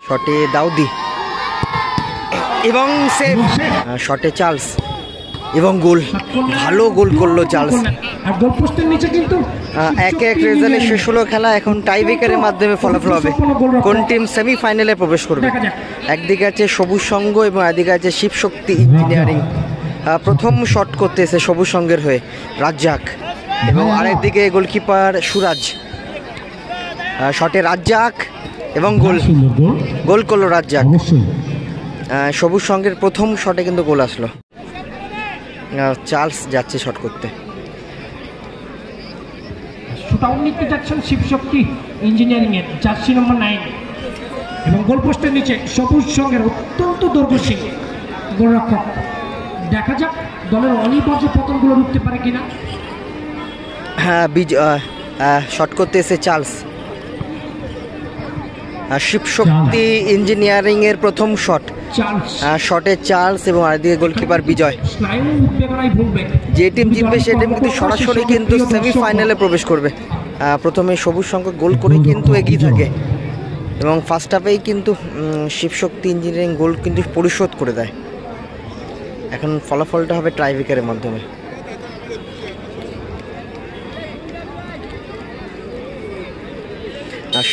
শটে দাউদি এবং সেভ, শটে চার্লস এবং গোল। ভালো গোল করলো চার্লস। 1-1 রেজাল্টে শেষ হলো খেলা। এখন টাইব্রেকারের মাধ্যমে ফলাফল হবে কোন টিম সেমিফাইনালে প্রবেশ করবে। একদিকে আছে সবুজ সংঘ এবং একদিকে আছে শিবশক্তি ইঞ্জিনিয়ারিং। প্রথম শট করতে এসে সবুজ সংঘের হয়ে রাজ্জাক এবং আরেকদিকে গোলকিপার সুরাজ। শটে রাজ্জাক এবং গোল করলো রাজ্জাক। সবুজ সংঘের প্রথম শটে কিন্তু গোল আসলো। চার্লস যাচ্ছে শট করতে। শুটআউট নিতে যাচ্ছেন শিবশক্তি ইঞ্জিনিয়ারিং এর জার্সি নম্বর 9 এবং গোলপোস্টের নিচে সবুজ সংঘের অত্যন্ত দৈর্ঘ্যশীল গোলরক্ষক। দেখা যাক দলের অনিবার্য পতনগুলো রুখতে পারে কিনা। হ্যাঁ, শট করতে এসে চার্লস। শিবশক্তি ইঞ্জিনিয়ারিং এর প্রথম শট, শটে চার্লস এবং আরেকদিকে গোলকিপার বিজয়। যে টিম জিতবে সে টিম কিন্তু সরাসরি কিন্তু সেমিফাইনালে প্রবেশ করবে। প্রথমে সবুজ সংঘ গোল করে কিন্তু এগিয়ে থাকে এবং ফার্স্ট হাফেই কিন্তু শিবশক্তি ইঞ্জিনিয়ারিং গোল কিন্তু পরিশোধ করে দেয়। এখন ফলাফলটা হবে টাইব্রেকারের মাধ্যমে।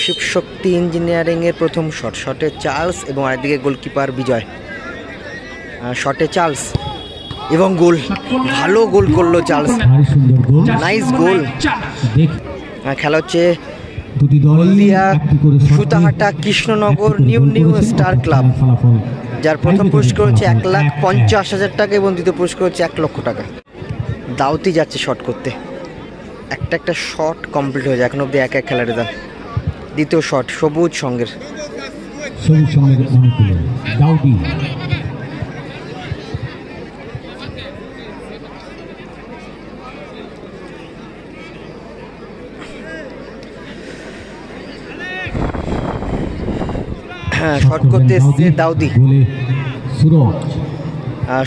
শিবশক্তি ইঞ্জিনিয়ারিং এর প্রথম শট, শটে চার্লস এবং আরেকদিকে গোলকিপার বিজয়। শটে চার্লস এবং গোল। ভালো গোল করলো চার্লস, নাইস গোল। খেলা হচ্ছে Haldia Sutahata Krishnanagar new star club, যার প্রথম পুরস্কার হচ্ছে 1,50,000 টাকা এবং দ্বিতীয় পুরস্কার হচ্ছে 1 লক্ষ টাকা। দাউতি যাচ্ছে শট করতে। একটা শট কমপ্লিট হয়ে যায়। এখন অব্দি 1-1 খেলার রেজাল্ট। দ্বিতীয় শট সবুজ সংঘের। দাউদি হ্যাঁ, শট করতে এসছে দাউদি।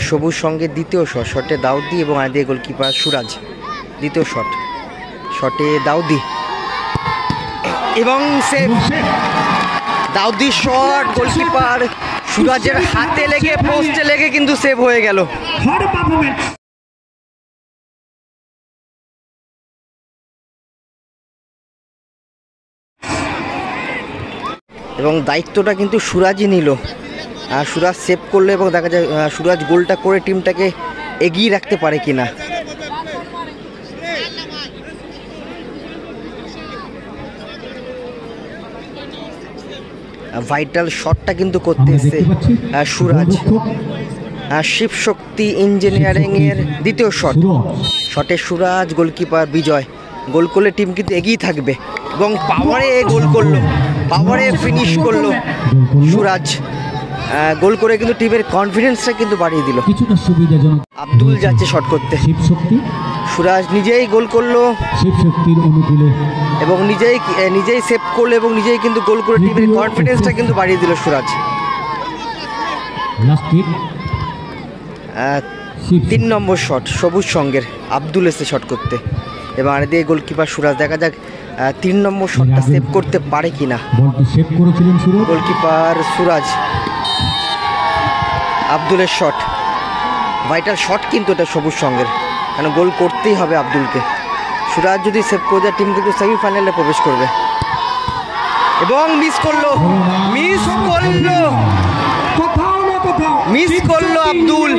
সবুজ সংঘের দ্বিতীয় শট, শটে দাউদি এবং আরেকদিকে গোলকিপার সুরাজ। দ্বিতীয় শট, শটে দাউদি এবং সেভ। দাউদি শট, গোলকিপার সুরাজের হাতে লেগে পোস্টে লেগে কিন্তু সেভ হয়ে গেল। এবং দায়িত্বটা কিন্তু সুরাজই নিল। সুরাজ সেভ করলো এবং দেখা যায় সুরাজ গোলটা করে টিমটাকে এগিয়ে রাখতে পারে কিনা। ভাইটাল শটটা কিন্তু করতে এসছে সুরাজ। শিবশক্তি ইঞ্জিনিয়ারিং এর দ্বিতীয় শট, শটে সুরাজ, গোলকিপার বিজয়। গোল করলে টিম কিন্তু এগিয়ে থাকবে এবং পাওয়ারে গোল করলো, পাওয়ারে ফিনিশ করলো সুরাজ। গোল করে কিন্তু টিমের কনফিডেন্সটা কিন্তু বাড়িয়ে দিল। আব্দুল যাচ্ছে শট করতে। সুরাজ নিজেই গোল করলো এবং নিজেই সেভ করলো এবং নিজেই কিন্তু গোল করে টিমের কনফিডেন্সটা কিন্তু বাড়িয়ে দিল সুরাজ। 3 নম্বর শট সবুজ সংঘের। আব্দুল এসে শট করতে এবং আরেকদিকে গোলকিপার সুরাজ। দেখা যাক 3 নম্বর শটটা সেভ করতে পারে কিনা। গোলকিপার সুরাজ। আব্দুলের শট, ভাইটাল শট কিন্তু এটা সবুজ সংঘের, কারণ গোল করতেই হবে আব্দুলকে। সুরাজ যদি সেভ করে দেয় টিম কিন্তু সেমিফাইনালে প্রবেশ করবে এবং মিস করলো আব্দুল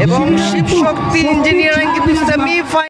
এবং শিবশক্তি ইঞ্জিনিয়ারিং কিন্তু সেমিফাইনাল